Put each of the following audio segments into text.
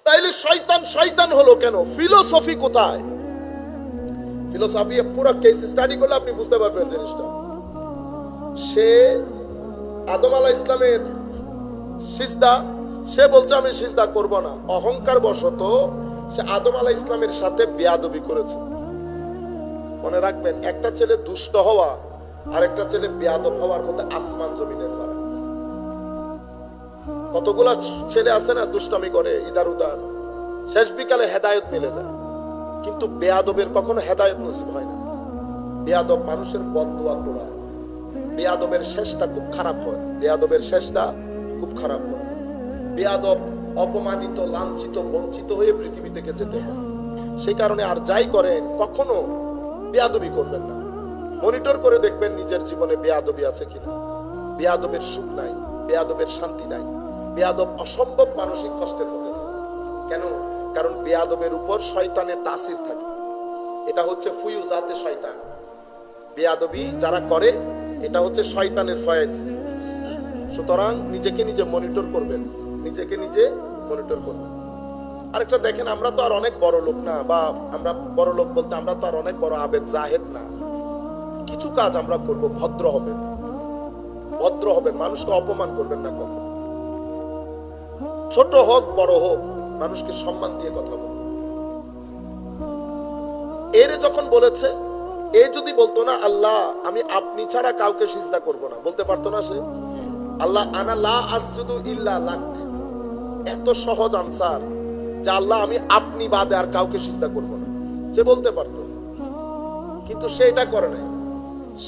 তাইলে শয়তান শয়তান হলো কেন? ফিলোসফি কোথায়? ফিলোসফি পুরো কেস স্টাডি করলে আপনি বুঝতে পারবেন জিনিসটা। সে আদম আলাইহিস সালামের সিজদা, সে বলছে আমি সিজদা করব না। অহংকার বশত সে আদম আলাইহিস সালামের সাথে বেয়াদবি করেছে। মনে রাখবেন, একটা ছেলে দুষ্ট হওয়া আর একটা ছেলে বেয়াদব হওয়ার মধ্যে আসমান জমিনের ফারাক। কতগুলা ছেলে আছে না দুষ্টামি করে ইদার উদার, শেষ বিকালে হেদায়েত মিলে যায়, কিন্তু বেয়াদবের কখনো হেদায়েত নসিব হয় না। বেয়াদব মানুষের বদদুয়া করায়, বেয়াদবের শেষটা খুব খারাপ হয়, বেয়াদবের শেষটা খুব খারাপ হয়। বেয়াদব অপমানিত, লাঞ্ছিত, বঞ্চিত হয়ে পৃথিবী থেকে যেতে হয়। সেই কারণে আর যাই করেন কখনো বেয়াদবি করবেন না। মনিটর করে দেখবেন নিজের জীবনে বেয়াদবি আছে কিনা। বেয়াদবের সুখ নাই, বেয়াদবের শান্তি নাই, বেয়াদব অসম্ভব মানসিক কষ্টের মধ্যে থাকে। কেন? কারণ বেয়াদবের উপর শয়তানের তাসির থাকে। এটা হচ্ছে ফুয়ুজাতে শয়তান। বেয়াদবি যারা করে এটা হচ্ছে শয়তানের ফয়েজ। সুতরাং নিজেকে নিজে মনিটর করবেন, নিজেকে নিজে মনিটর করবেন। আরেকটা দেখেন, আমরা তো আর অনেক বড় লোক না, বা আমরা বড় লোক বলতে আমরা তো আর অনেক বড় আবেদ জাহেদ না। কিছু কাজ আমরা করব, ভদ্র হবেন, ভদ্র হবেন, মানুষকে অপমান করবেন না কখনো। ছোট হোক বড় হোক, মানুষকে সম্মান দিয়ে কথা বলবেন। এর যখন বলেছে, এ যদি বলতো না আল্লাহ আমি আপনি ছাড়া কাউকে সিজদা করব না, বলতে পারতো না সে? আল্লাহ আনা লা আসজুদু ইল্লা লাক, এত সহজ আনসার যে আল্লাহ আমি আপনি বাদে আর কাউকে সিজদা করব না, সে বলতে পারতো। কিন্তু সে এটা করে নাই।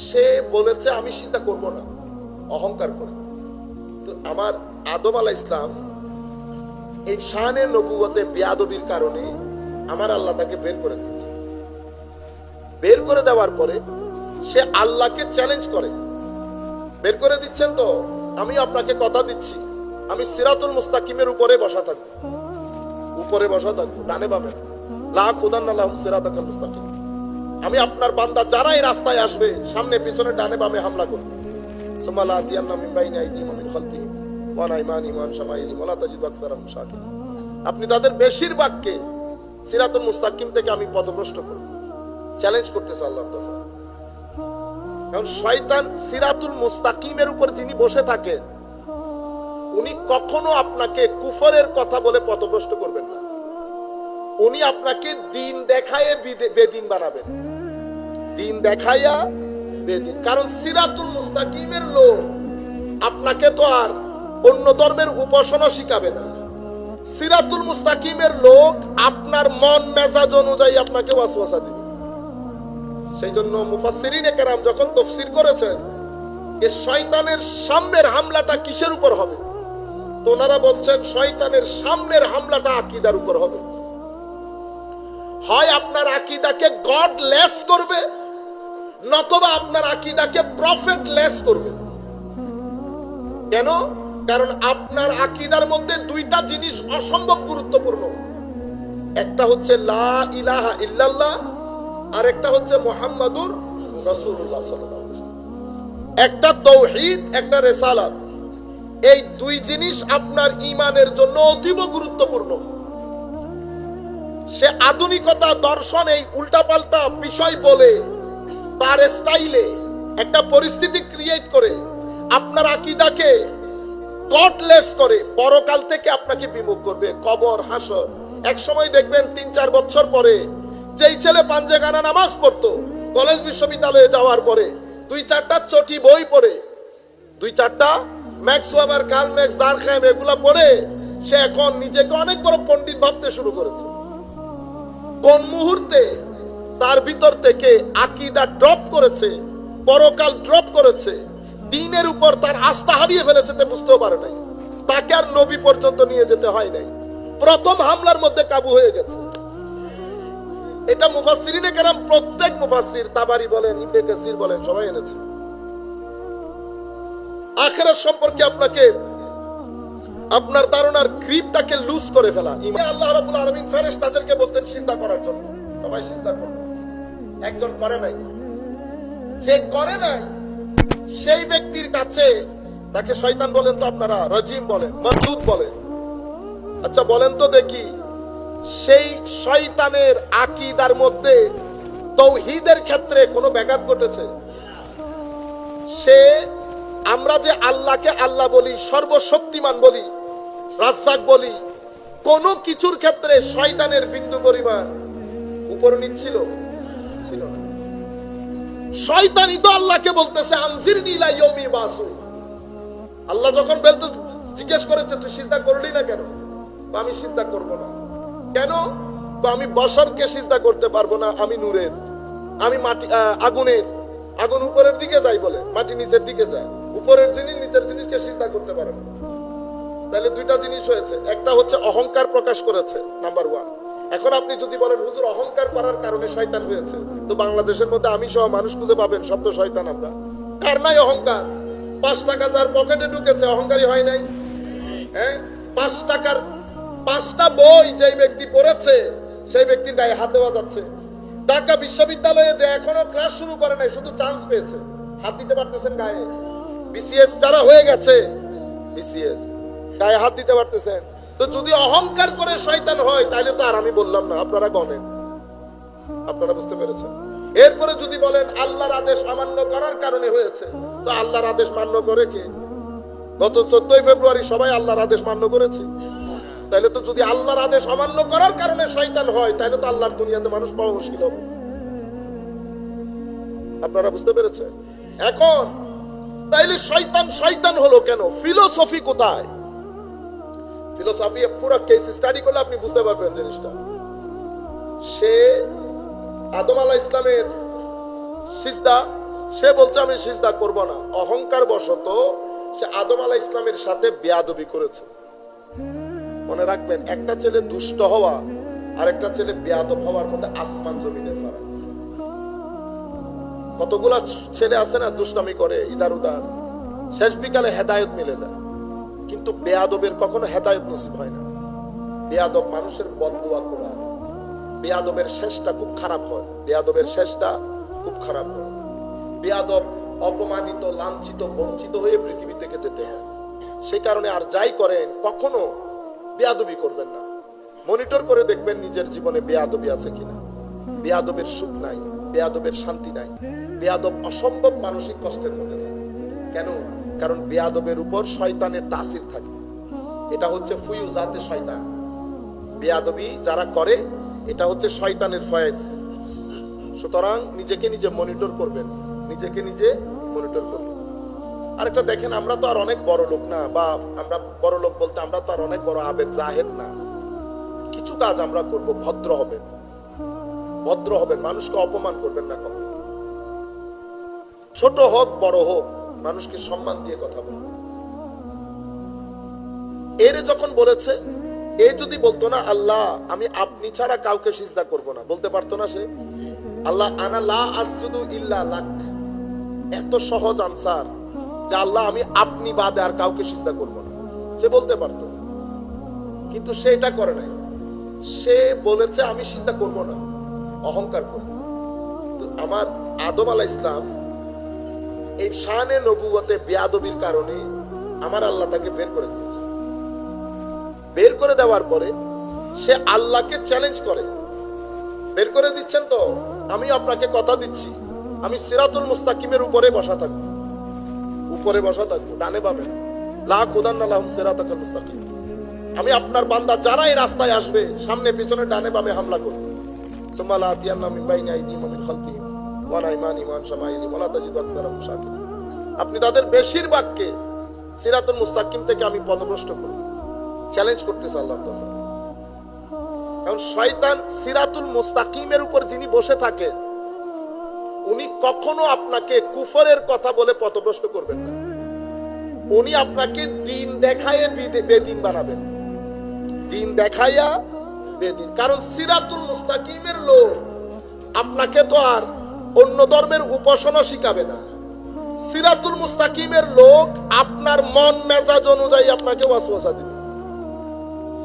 সে বলেছে আমি সিজদা করব না, অহংকার করে। তো আমার আদম আলাইহিস সালাম এই শানে নবুয়তে বেয়াদবির কারণে আমার আল্লাহ তাকে বের করে দিয়েছে। বের করে দেওয়ার পরে সে আল্লাহকে চ্যালেঞ্জ করে, বের করে দিচ্ছেন তো আমি আপনাকে কথা দিচ্ছি আমি সিরাতুল মুস্তাকিমের উপরে বসা থাকবো, উপরে বসা থাকবো, ডানে বামে। লা কুদান্না লাহুম সিরাতাকাল মুস্তাকিম। আমি আপনার বান্দা যারা এই রাস্তায় আসবে সামনে পিছনে ডানে বামে হামলা করব। সুম্মা লা আতিয়ান্না মিন বাইনি আইদিহিম ওয়া মিন খালফিহিম ওয়া আন আইমানিহিম ওয়া আন শামাইলিহিম ওয়া লা তাজিদু আকসারাহুম শাকিরিন। আপনি তাদের বেশিরভাগকে সিরাতুল মুস্তাকিম থেকে আমি পথভ্রষ্ট করব। চ্যালেঞ্জ করতেছে আল্লাহর দরবারে। কারণ শয়তান সিরাতুল মুস্তাকিমের উপর যিনি বসে থাকেন উনি কখনো আপনাকে কুফরের কথা বলে পথভ্রষ্ট করবেন না। উনি আপনাকে দিন দেখায়ে বেদিন বানাবেন, দিন দেখাইয়া বেদিন। কারণ সিরাতুল মুস্তাকিমের লোক আপনাকে তো আর অন্য ধর্মের উপাসনা শিখাবে না। সিরাতুল মুস্তাকিমের লোক আপনার মন মেজাজ অনুযায়ী আপনাকে ওয়াসওয়াসা দিবে। সেই জন্য মুফাসসিরিনে কেরাম যখন তাফসীর করেছেন যে শয়তানের সামনের হামলাটা কিসের উপর হবে, তো ওনারা বলছেন শয়তানের সামনের হামলাটা আকীদার উপর হবে। হয় আপনার আকীদাকে গডলেস করবে, নতুবা আপনার আকীদাকে প্রফেটলেস করবে। কেন? কারণ আপনার আকীদার মধ্যে দুইটা জিনিস অসম্ভব গুরুত্বপূর্ণ। একটা হচ্ছে লা ইলাহা ইল্লাল্লাহ, আর একটা হচ্ছে মুহাম্মাদুর রাসূলুল্লাহ সাল্লাল্লাহু আলাইহি ওয়াসাল্লাম। একটা তাওহীদ, একটা রিসালাত। এই দুই জিনিস আপনার ঈমানের জন্য অতীব গুরুত্বপূর্ণ। সে আধুনিকতা দর্শন এই উল্টাপাল্টা বিষয় বলে তার স্টাইলে একটা পরিস্থিতি ক্রিয়েট করে আপনার আকীদাকে গডলেস করে পরকাল থেকে আপনাকে বিমুখ করবে, কবর হাসর। এক সময় দেখবেন 3-4 বছর পরে যেই ছেলে পাঞ্জেগানা নামাজ পড়তো কলেজ বিশ্ববিদ্যালয়ে যাওয়ার পরে 2-4টা চটি বই পড়ে, 2-4টা ম্যাক্স ওয়েবার, কার্ল ম্যাক্স, দারখাইম এগুলা পড়ে সে এখন নিজেকে অনেক বড় পণ্ডিত ভাবতে শুরু করেছে। কোন মুহূর্তে তার ভিতর থেকে আকীদা ড্রপ করেছে, পরকাল ড্রপ করেছে, দ্বীনের উপর তার আস্থা হারিয়ে ফেলেছে, তে বুঝতেও পারে নাই। তাকে আর নবী পর্যন্ত নিয়ে যেতে হয় নাই, প্রথম হামলার মধ্যে কাবু হয়ে গেছে। এটা মুফাসসিরিনে কেরাম প্রত্যেক মুফাসসির, তাবারি বলেন, ইবনে কাসির বলেন, সবাই এনেছে। আখিরাত সম্পর্কে আপনাকে আপনার ধারণার গ্রিপটাকে লুজ করে ফেলা। আল্লাহ রাব্বুল আলামিন ফেরেশতাদেরকে বলতেন চিন্তা করার জন্য, সবাই চিন্তা করবে। একজন করে নাই, যে করে নাই সেই ব্যক্তির কাছে তাকে শয়তান বলেন তো আপনারা, রাজিম বলেন, মাসউদ বলেন। আচ্ছা বলেন তো দেখি সেই শয়তানের আকীদার মধ্যে তাওহীদের ক্ষেত্রে কোনো ব্যাঘাত ঘটেছে? সে আমরা যে আল্লাহকে আল্লাহ বলি, সর্বশক্তিমান বলি, রাজ্জাক বলি, কোন কিছুর ক্ষেত্রে শয়তানের বিন্দু পরিমাণ উপর নিচ্ছিল ছিল না। শয়তানই তো আল্লাহকে বলতেছে আনজিরনি ইলা ইয়াউমি বাসু। আল্লাহ যখন বলতে জিজ্ঞেস করেছে তুই সিজদা করলি না কেন? আমি সিজদা করব না। কেন? আমি বশরকে সিজদা করতে পারবো না, আমি নূরের, আমি মাটি আগুনের। আগুন উপরের দিকে যায় বলে, মাটি নিচের দিকে যায়। উপরের জিনিস নিচের জিনিসকে সিজদা করতে পারে না। তাহলে দুইটা জিনিস হয়েছে, একটা হচ্ছে অহংকার প্রকাশ করেছে, নাম্বার 1। এখন আপনি যদি বলেন হুজুর অহংকার করার কারণে শয়তান হয়েছে, তো বাংলাদেশের মধ্যে আমি সহ মানুষ খুঁজে পাবেন সব তো শয়তান। আমরা কার নাই অহংকার? 5 টাকা যার পকেটে ঢুকেছে অহংকারী হয় নাই? হ্যাঁ, 5 টাকার 5টা বই যেই ব্যক্তি পড়েছে সেই ব্যক্তির গায়ে হাত দেওয়া যাচ্ছে। ঢাকা বিশ্ববিদ্যালয়ে যে এখনো ক্লাস শুরু করে নাই, শুধু চান্স পেয়েছে, হাত দিতে পারতেছেন গায়ে। বিসিএস যারা হয়ে গেছে, বিসিএস গায়ে হাত দিতে পারতেছেন। তো যদি অহংকার করে শয়তান হয় তাহলে তো আর আমি বললাম না, আপনারা গণেন। আপনারা বুঝতে পেরেছেন? এরপরে যদি বলেন আল্লাহর আদেশ অমান্য করার কারণে হয়েছে, তো আল্লাহর আদেশ মান্য করে কে? গত 14 ফেব্রুয়ারি সবাই আল্লাহর আদেশ মান্য করেছে। তাহলে তো যদি আল্লাহর আদেশ অমান্য করার কারণে শয়তান হয়, তাহলে তো আল্লাহর দুনিয়াতে মানুষ পাওয়া মুশকিল হবে। আপনারা বুঝতে পেরেছেন? এখন তাইলে শয়তান শয়তান হলো কেন? ফিলোসফি কোথায়? ফিলোসফি পুরো কেস স্টাডি করলে আপনি বুঝতে পারবেন জিনিসটা। সে আদম আলাইহিস সালামের সিজদা, সে বলছে আমি সিজদা করব না। অহংকার বশত সে আদম আলাইহিস সালামের সাথে বেয়াদবি করেছে। মনে রাখবেন, একটা ছেলে দুষ্ট হওয়া আর একটা ছেলে বেয়াদব হওয়ার মধ্যে আসমান জমিনের ফারাক। কতগুলা ছেলে আছে না দুষ্টামি করে ইদার উদার, শেষ বিকালে হেদায়েত মিলে যায়, কিন্তু বেয়াদবের কখনো হেদায়েত নসিব হয় না। বেয়াদব মানুষের বদদুয়া করে, বেয়াদবের শেষটা খুব খারাপ হয়। বেয়াদবের শেষটা খুব খারাপ হয়। বেয়াদব অপমানিত, লাঞ্ছিত, বঞ্চিত হয়ে পৃথিবী থেকে যেতে হয়। সেই কারণে আর যাই করেন কখনো বেয়াদবি করবেন না। মনিটর করে দেখবেন নিজের জীবনে বেয়াদবি আছে কিনা। বেয়াদবের সুখ নাই, বেয়াদবের শান্তি নাই। বেয়াদব অসম্ভব মানসিক কষ্টের মধ্যে থাকে। কেন? কারণ বেয়াদবের উপর শয়তানের তাসির থাকে। এটা হচ্ছে ফুয়ুজাতে শয়তান। বেয়াদবি যারা করে এটা হচ্ছে শয়তানের ফয়েজ। সুতরাং নিজেকে নিজে মনিটর করবেন, নিজেকে নিজে মনিটর করবেন। আরেকটা দেখেন, আমরা তো আর অনেক বড় লোক না, বা আমরা বড় লোক বলতে আমরা তো আর অনেক বড় আবেদ জাহেদ না। কিছু কাজ আমরা করব, ভদ্র হবেন, ভদ্র হবেন, মানুষকে অপমান করবেন না কখনো। ছোট হোক বড় হোক, মানুষকে সম্মান দিয়ে কথা বলবেন। এর যখন বলেছে, এ যদি বলতো না আল্লাহ আমি আপনি ছাড়া কাউকে সিজদা করব না, বলতে পারতো না সে? আল্লাহ আনা লা আসজুদু ইল্লা লাক, এত সহজ আনসার যে আল্লাহ আমি আপনি বাদে আর কাউকে সিজদা করব না, সে বলতে পারতো। কিন্তু সে এটা করে নাই। সে বলেছে আমি সিজদা করব না, অহংকার করে। তো আমার আদম আলাইহিস সালাম এই শানে নবুয়তে বেয়াদবির কারণে আমার আল্লাহ তাকে বের করে দিয়েছে। বের করে দেওয়ার পরে সে আল্লাহকে চ্যালেঞ্জ করে, বের করে দিচ্ছেন তো আমি আপনাকে কথা দিচ্ছি আমি সিরাতুল মুস্তাকিমের উপরে বসা থাকবো, উপরে বসা থাকবো, ডানে বামে। লা কুদান্না লাহুম সিরাতাল মুস্তাকিম। আমি আপনার বান্দা যারা এই রাস্তায় আসবে সামনে পিছনে ডানে বামে হামলা করব। সুম্মা লা আতিয়ান্না মিন বাইনি আইদিহিম ওয়া মিন খালফিহিম ওয়া আন আইমানিহিম ওয়া আন শামাইলিহিম ওয়া লা তাজিদু আকসারাহুম শাকিরিন। আপনি তাদের বেশিরভাগকে সিরাতুল মুস্তাকিম থেকে আমি পথভ্রষ্ট করব, চ্যালেঞ্জ করতেছে আল্লাহর দরবারে। কারণ শয়তান সিরাতুল মুস্তাকিমের উপর যিনি বসে থাকেন উনি কখনো আপনাকে কুফরের কথা বলে পথভ্রষ্ট করবেন না। উনি আপনাকে দিন দেখাইয়া বেদিন বানাবেন, দিন দেখাইয়া বেদিন। কারণ সিরাতুল মুস্তাকিমের লোক আপনাকে তো আর অন্য ধর্মের উপাসনা শিখাবে না। সিরাতুল মুস্তাকিমের লোক আপনার মন মেজাজ অনুযায়ী আপনাকে ওয়াসওয়াসা দিবে।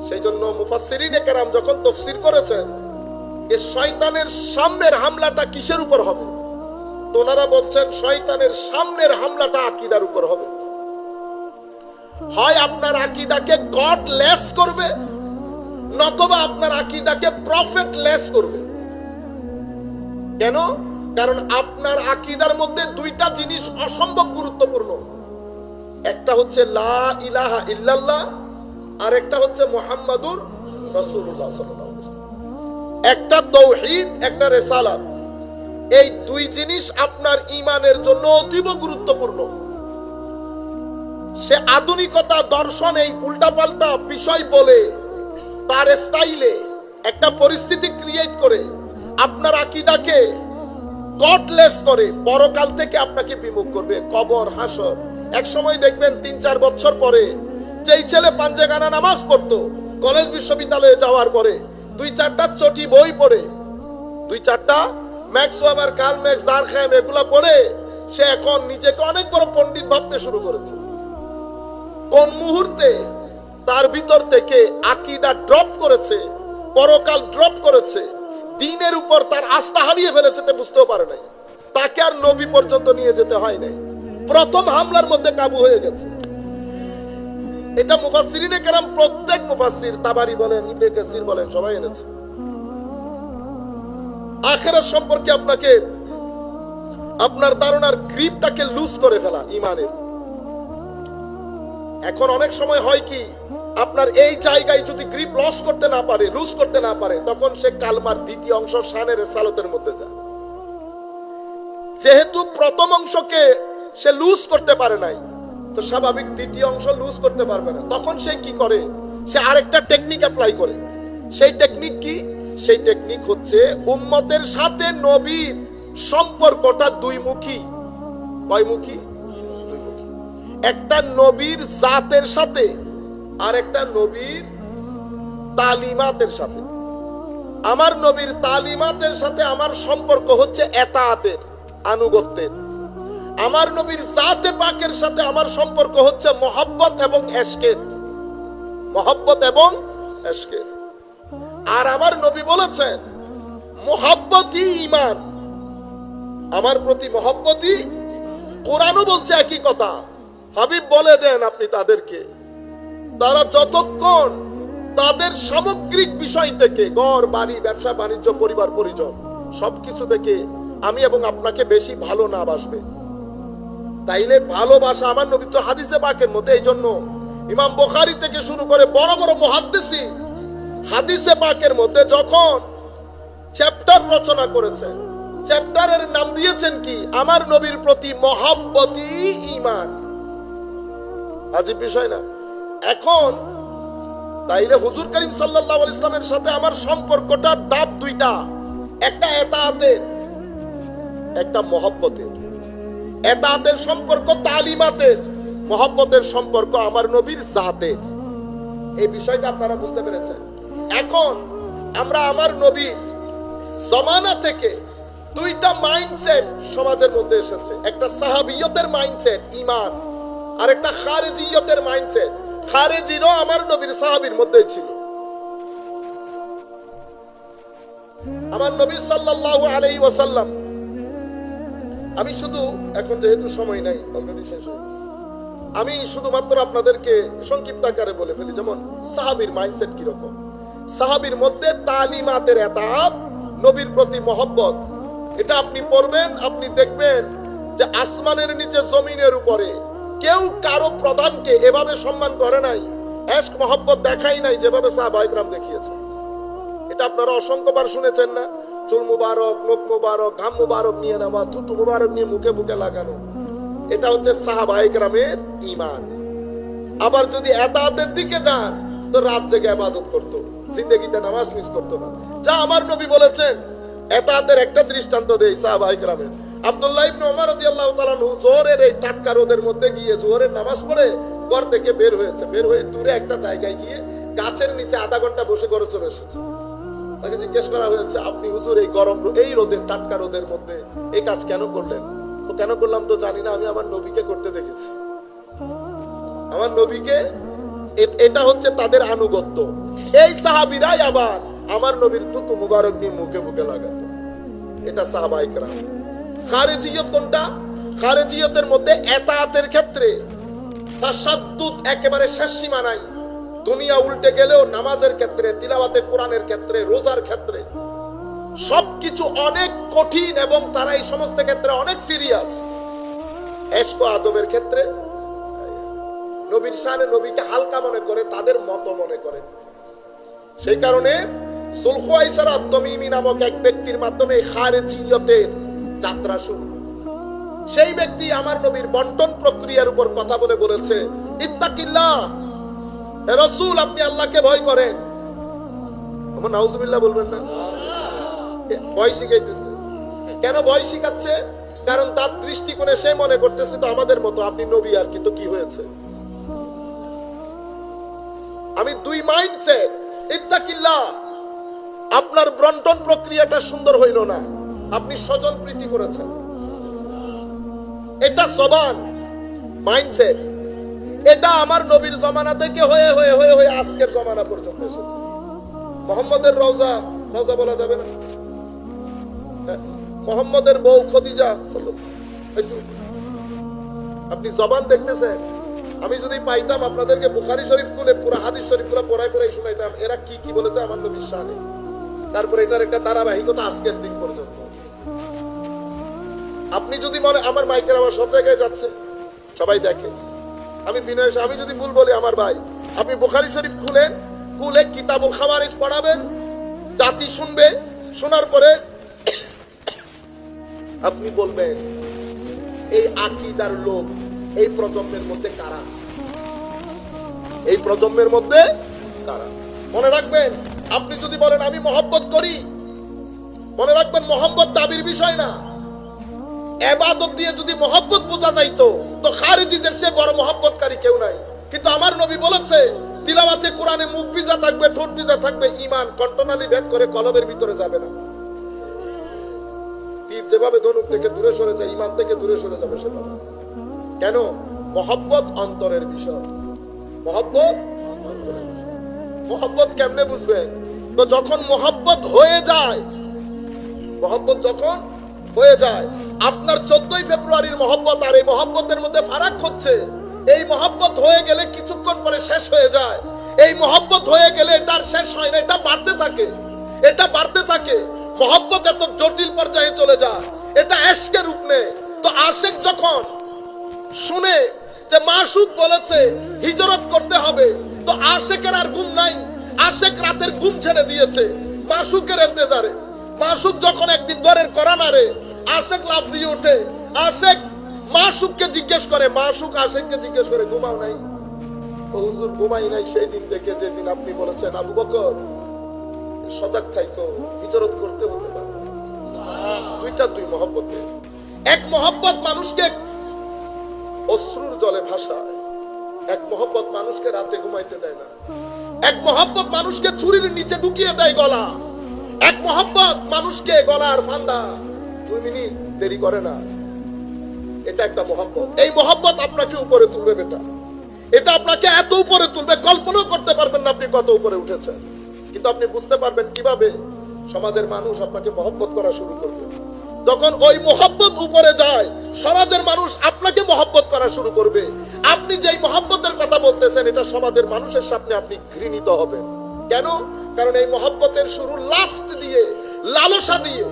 সেই জন্য মুফাসসিরিনে কেরাম যখন তাফসীর করেছেন যে শয়তানের সামনের হামলাটা কিসের উপর হবে, তো ওনারা বলছেন শয়তানের সামনের হামলাটা আকীদার উপর হবে। হয় আপনার আকীদাকে গডলেস করবে, নতুবা আপনার আকীদাকে প্রফেটলেস করবে। কেন? কারণ আপনার আকীদার মধ্যে দুইটা জিনিস অসম্ভব গুরুত্বপূর্ণ। একটা হচ্ছে লা ইলাহা ইল্লাল্লাহ, আর একটা হচ্ছে মুহাম্মাদুর রাসূলুল্লাহ সাল্লাল্লাহু আলাইহি ওয়াসাল্লাম। একটা তাওহীদ, একটা রিসালাত। এই দুই জিনিস আপনার ঈমানের জন্য অতীব গুরুত্বপূর্ণ। সে আধুনিকতা দর্শন এই উল্টাপাল্টা বিষয় বলে তার স্টাইলে একটা পরিস্থিতি ক্রিয়েট করে আপনার আকীদাকে গডলেস করে পরকাল থেকে আপনাকে বিমুখ করবে। কবর, হাসর। এক সময় দেখবেন 3-4 বছর পরে যেই ছেলে পাঞ্জেগানা নামাজ পড়তো, কলেজ বিশ্ববিদ্যালয়ে যাওয়ার পরে 2-4টা চটি বই পড়ে, 2-4টা ম্যাক্স ওয়েবার, কার্ল ম্যাক্স, দারখাইম এগুলা পড়ে সে এখন নিজেকে অনেক বড় পণ্ডিত ভাবতে শুরু করেছে। কোন মুহূর্তে তার ভিতর থেকে আকীদা ড্রপ করেছে, পরকাল ড্রপ করেছে, দ্বীনের উপর তার আস্থা হারিয়ে ফেলেছে, তে বুঝতেও পারে নাই। তাকে আর নবী পর্যন্ত নিয়ে যেতে হয় নাই, প্রথম হামলার মধ্যে কাবু হয়ে গেছে। এটা মুফাসসিরিনে কেরাম, প্রত্যেক মুফাসসির, তাবারি বলেন, ইবনে কাসির বলেন, সবাই এনেছে। আখিরাত সম্পর্কে আপনাকে আপনার ধারণার গ্রিপটাকে লুজ করে ফেলা ঈমানের। এখন অনেক সময় হয় কি, আপনার এই জায়গায় যদি গ্রিপ লস করতে না পারে, লুজ করতে না পারে, তখন সে কালমার দ্বিতীয় অংশ শানের রিসালাতের মধ্যে যায়। যেহেতু প্রথম অংশকে সে লুজ করতে পারে নাই, তো স্বাভাবিক দ্বিতীয় অংশ লুজ করতে পারবে না। তখন সে কি করে? সে আরেকটা টেকনিক অ্যাপ্লাই করে। সেই টেকনিক কি? সেই টেকনিক হচ্ছে উম্মতের সাথে নবীর সম্পর্কটা দুইমুখী। কয়মুখী? দুইমুখী। একটা নবীর জাতের সাথে আর একটা নবীর তালিমাতের সাথে। আমার নবীর তালিমাতের সাথে আমার সম্পর্ক হচ্ছে এতাআতের, আনুগত্যের। আমার নবীর জাতে পাকের সাথে আমার সম্পর্ক হচ্ছে মহব্বত এবং ইশকের, মহব্বত এবং ইশকের। আর আমার নবী বলেছেন মহব্বতই ঈমান, আমার প্রতি মহব্বতই। কোরআনও বলছে একই কথা। হাবিব বলে দেন আপনি তাদেরকে, তারা যতক্ষণ তাদের সামগ্রিক বিষয় থেকে, ঘর বাড়ি, ব্যবসা বাণিজ্য, পরিবার পরিজন, সবকিছু থেকে আমি এবং আপনাকে বেশি ভালো না বাসবে, তাইলে ভালোবাসা আমার নবী তো হাদিসে পাকের মধ্যে। এই জন্য ইমাম বুখারী থেকে শুরু করে বড় বড় মুহাদ্দিসিন হাদিসে পাকের মধ্যে যখন চ্যাপ্টার রচনা করেছেন, চ্যাপ্টারের নাম দিয়েছেন কি? আমার নবীর প্রতি মহব্বতই ঈমান। আজীব বিষয় না? এখন তাইলে হুজুর করিম সাল্লাল্লাহু আলাইহি ওয়াসাল্লামের সাথে আমার সম্পর্কটা ধাপ দুইটা, একটা এতাআতের, একটা মহব্বতের। এতাআতের সম্পর্ক তালিমাতের, মহব্বতের সম্পর্ক আমার নবীর জাতের। এই বিষয়টা আপনারা বুঝতে পেরেছেন? এখন আমরা আমার নবীর জমানা থেকে দুইটা মাইন্ডসেট সমাজের মধ্যে এসেছে। একটা সাহাবিয়তের মাইন্ডসেট ঈমান, আর একটা খারেজিয়তের মাইন্ডসেট। খারেজিরও আমার নবীর সাহাবীর মধ্যেই ছিল। আমার নবী সাল্লাল্লাহু আলাইহি ওয়াসাল্লাম, আমি শুধু, এখন যেহেতু সময় নাই, অলরেডি শেষ হয়ে গেছে, আমি শুধুমাত্র আপনাদেরকে সংক্ষিপ্ত আকারে বলে ফেলি। যেমন সাহাবীর মাইন্ডসেট কিরকম। সাহাবীর মধ্যে তালিমাতের এতাআত, নবীর প্রতি মহব্বত, এটা আপনি পড়বেন, আপনি দেখবেন যে আসমানের নিচে জমিনের উপরে কেউ কারো প্রধানকে এভাবে সম্মান করে নাই, ইশক মহব্বত দেখাই নাই যেভাবে সাহাবায়ে কেরাম দেখিয়েছে। এটা আপনারা অসংখ্যবার শুনেছেন না? চুল মুবারক, নখ মুবারক, ঘাম মুবারক নিয়ে নেওয়া, থুতু মুবারক নিয়ে মুখে মুখে লাগানো, এটা হচ্ছে সাহাবায়ে কেরামের ঈমান। আবার যদি এতাআতের দিকে যান, তো রাত জেগে ইবাদত করতো, জিন্দেগিতে নামাজ মিস করতো না। যা আমার নবী বলেছেন। এতাআতের একটা দৃষ্টান্ত দেই সাহাবায়ে কেরামের। আব্দুল্লাহ ইবনে ওমর রাদিয়াল্লাহু তাআলা আনহু জোহরের এই টাটকা রোদের মধ্যে গিয়ে জোহরের নামাজ পড়ে ঘর থেকে বের হয়েছে। বের হয়ে দূরে একটা জায়গায় গিয়ে গাছের নিচে আধা ঘন্টা বসে ঘরে চলে এসেছে। তাকে জিজ্ঞেস করা হয়েছে, আপনি হুজুর এই গরম, এই রোদের, টাটকা রোদের মধ্যে এই কাজ কেন করলেন? তো কেন করলাম তো জানি না, আমি আমার নবীকে করতে দেখেছি। আমার নবীকে, এটা হচ্ছে তাদের আনুগত্য। এই সাহাবীরাই আবার আমার নবীর থুতু মুবারক নিয়ে মুখে মুখে লাগাতো। এটা সাহাবায়ে কেরাম। খারেজিয়ত কোনটা? খারেজিয়তের মধ্যে এতাআতের ক্ষেত্রে তাসাদ্দুদ একেবারে শেষ সীমা নাই। দুনিয়া উল্টে গেলেও নামাজের ক্ষেত্রে, তিলাওয়াতে কোরআনের ক্ষেত্রে, রোজার ক্ষেত্রে সবকিছু অনেক কঠিন এবং তারা এই সমস্ত ক্ষেত্রে অনেক সিরিয়াস। এশক ও আদবের ক্ষেত্রে নবীর শানে নবীকে হালকা মনে করে, তাদের মত মনে করে। সেই কারণে যুলখুয়াইসার আত-তামিমি নামক এক ব্যক্তির মাধ্যমে খারেজিয়তের যাত্রা শুরু। সেই ব্যক্তি আমার নবীর বন্টন প্রক্রিয়ার উপর কথা বলে বলেছে, ইত্তাকিল্লাহ, হে রাসূল আপনি আল্লাহকে ভয় করেন। আমার নাউজুবিল্লাহ বলবেন না? ভয় শিখাইতেছে। কেন ভয় শিখাচ্ছে? কারণ তার দৃষ্টিকোণে সে মনে করতেছে তো আমাদের মতো আপনি নবী, আর কি তো কি হয়েছে। আমি দুই মাইন্ডসেট। ইত্তাকিল্লাহ, আপনার বন্টন প্রক্রিয়াটা সুন্দর হইল না, আপনি স্বজন প্রীতি করেছেন, এটা জবান মাইন্ডসেট। এটা আমার নবীর জমানা থেকে হয়ে হয়ে হয়ে হয়ে আজকের জমানা পর্যন্ত এসেছে। মুহাম্মদের রওজা, রওজা বলা যাবে না, মুহাম্মদের বউ খদিজা আপনি জবান দেখতেছেন। আমি যদি পাইতাম আপনাদেরকে বুখারী শরীফ খুলে পুরো হাদিস শরীফগুলো পড়াই পড়াই শুনাইতাম এরা কি কি বলেছে আমার নবীর শানে। তারপরে এটার একটা ধারাবাহিকতা আজকের দিন পর্যন্ত। আপনি যদি মনে, আমার মাইকের আবার সব জায়গায় যাচ্ছে, সবাই দেখে, আমি বিনয়, আমি যদি ভুল বলি আমার ভাই, আপনি বুখারী শরীফ খুলেন, খুলে কিতাবুল খাওয়ারিজ পড়াবেন, জাতি শুনবে, শোনার পরে আপনি বলবেন এই আকীদার লোক এই প্রজন্মের মধ্যে কারা, এই প্রজন্মের মধ্যে কারা। মনে রাখবেন, আপনি যদি বলেন আমি মহব্বত করি, মনে রাখবেন মহব্বত দাবির বিষয় না। ইবাদত দিয়ে যদি মহব্বত বোঝা যাইতো তো খারিজিদের চেয়ে বড় মহব্বতকারী কেউ নাই। কিন্তু আমার নবী বলেছে তিলাওয়াতে কোরআনে মুখ ভিজা থাকবে, ঠোঁট ভিজা থাকবে, ঈমান কণ্ঠনালী ভেদ করে কলবের ভিতরে যাবে না। তীর যেভাবে ধনুক থেকে দূরে সরে যায়, ঈমান থেকে দূরে সরে যাবে সেভাবে। কেন? মহব্বত অন্তরের বিষয়। মহব্বত, মহব্বত কেমনে বুঝবেন? তো যখন মহব্বত হয়ে যায়, মহব্বত যখন হয়ে যায়, আপনার 14ই ফেব্রুয়ারির মহব্বত আর এই মহব্বতের মধ্যে ফারাক হচ্ছে। এই মহব্বত হয়ে গেলে কিছুক্ষণ পরে শেষ হয়ে যায়। এই মহব্বত হয়ে গেলে এটার শেষ হয় না, এটা বাড়তে থাকে, এটা বাড়তে থাকে। মহব্বত এত জটিল পর্যায়ে চলে যায়, এটা এশকের রূপ নেয়। তো আশিক যখন শুনে যে মাশউক বলেছে হিজরত করতে হবে, তো আশিকের আর ঘুম নাই, আশিক রাতের ঘুম ছেড়ে দিয়েছে মাশউকের ইন্তজারে। মাশউক যখন একদিন ঘরের করানারে আশিক লাফিয়ে ওঠে, আশিক মাশউককে জিজ্ঞেস করে, মাশউক আশিককে জিজ্ঞেস করে ঘুমাও নাই? ও হুজুর ঘুমাই নাই সেই দিন থেকে যেদিন আপনি বলেছেন আবু বকর সজাগ থাইকো, হিজরত করতে হতে পারে। দুইটা দুই মহব্বতে। এক মহব্বত মানুষকে অশ্রুর জলে ভাসায়, এক মহব্বত মানুষকে রাতে ঘুমাইতে দেয় না, এক মহব্বত মানুষকে ছুরির নিচে ঢুকিয়ে দেয় গলা, এক মহব্বত মানুষকে গলার ফান্দা 2 মিনিট দেরি করে না। এটা একটা মহব্বত। এই মহব্বত আপনাকে উপরে তুলবে বেটা, এটা আপনাকে এত উপরে তুলবে কল্পনাও করতে পারবেন না আপনি কত উপরে উঠেছেন। কিন্তু আপনি বুঝতে পারবেন কিভাবে সমাজের মানুষ আপনাকে মহব্বত করা শুরু করবে। যখন ওই মহব্বত উপরে যায়, সমাজের মানুষ আপনাকে মহব্বত করা শুরু করবে। আপনি যেই মহব্বতের কথা বলতেছেন এটা সমাজের মানুষের সামনে আপনি ঘৃণিত হবেন। কেন? কারণ এই মহব্বতের শুরু লাস্ট দিয়ে, লালসা দিয়ে।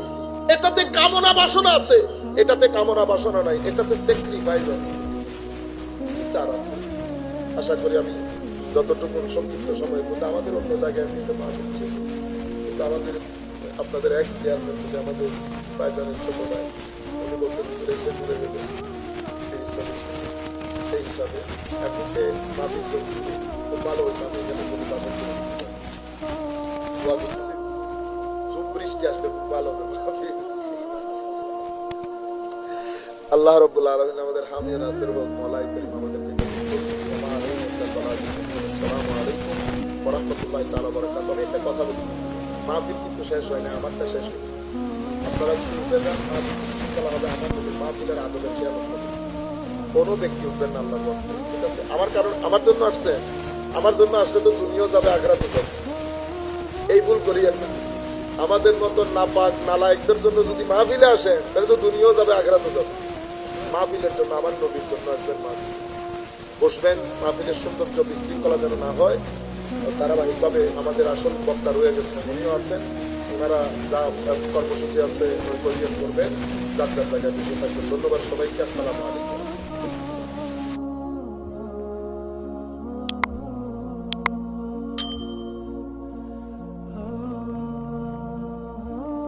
এটাতে কামনা বাসনা আছে, এটাতে কামনা বাসনা নাই, এটাতে স্যাক্রিফাইস আছে, বিচার আছে। আশা করি আমি যতটুকু সংক্ষিপ্ত সময়ের মধ্যে, আমাদের অন্য জায়গায় নিতে পারছি, কিন্তু আমাদের আপনাদের এক্স চেয়ারম্যান থেকে আমাদের বাইজানের ছোট ভাই উনি বলছেন এসে ঘুরে গেলে 30-40, সেই হিসাবে এখন মাফিক চলছি খুব ভালো হইতাম। এখানে কোনো বাসা দোয়া করতেছি, ঝুম বৃষ্টি আসলে খুব ভালো হবে। আল্লাহ রাব্বুল আলামিন আমাদের হামিয়া নাসির হোক, মওলাই করিম আমাদেরকে। আসসালামু আলাইকুম ওয়া রাহমাতুল্লাহি তাআলা ওয়া বারাকাতুহু। আমি একটা কথা বলি, মাহফিল কিন্তু শেষ হয় না, আমারটা শেষ হয়েছে। আপনারা যদি উঠবেন হবে আমার মাহফিলের আদবের খেয়াল করবেন। কোনো ব্যক্তি উঠবেন না আল্লাহর রাস্তায়, ঠিক আছে? আমার কারণ আমার জন্য আসছে, আমার জন্য আসলে তো দুনিয়াও যাবে, আখিরাতও যাবে। এই ভুল করিয়েন না। আমাদের মতো নাপাক নালায়েকদের জন্য যদি মাহফিলে আসেন তাহলে তো দুনিয়াও যাবে, আখিরাতও যাবে। মাহফিলের জন্য, আমার নবীর জন্য আসবেন, মাহফিল বসবেন। মাহফিলের সৌন্দর্য বিশৃঙ্খলা যেন না হয়, ধারাবাহিকভাবে আমাদের আসল বক্তা রয়ে গেছে, উনিও আছেন, ওনারা যা কর্মসূচি আছে করবেন, যার যার জায়গায় বিষয় থাকবেন। ধন্যবাদ সবাইকে, আসসালামু আলাইকুম।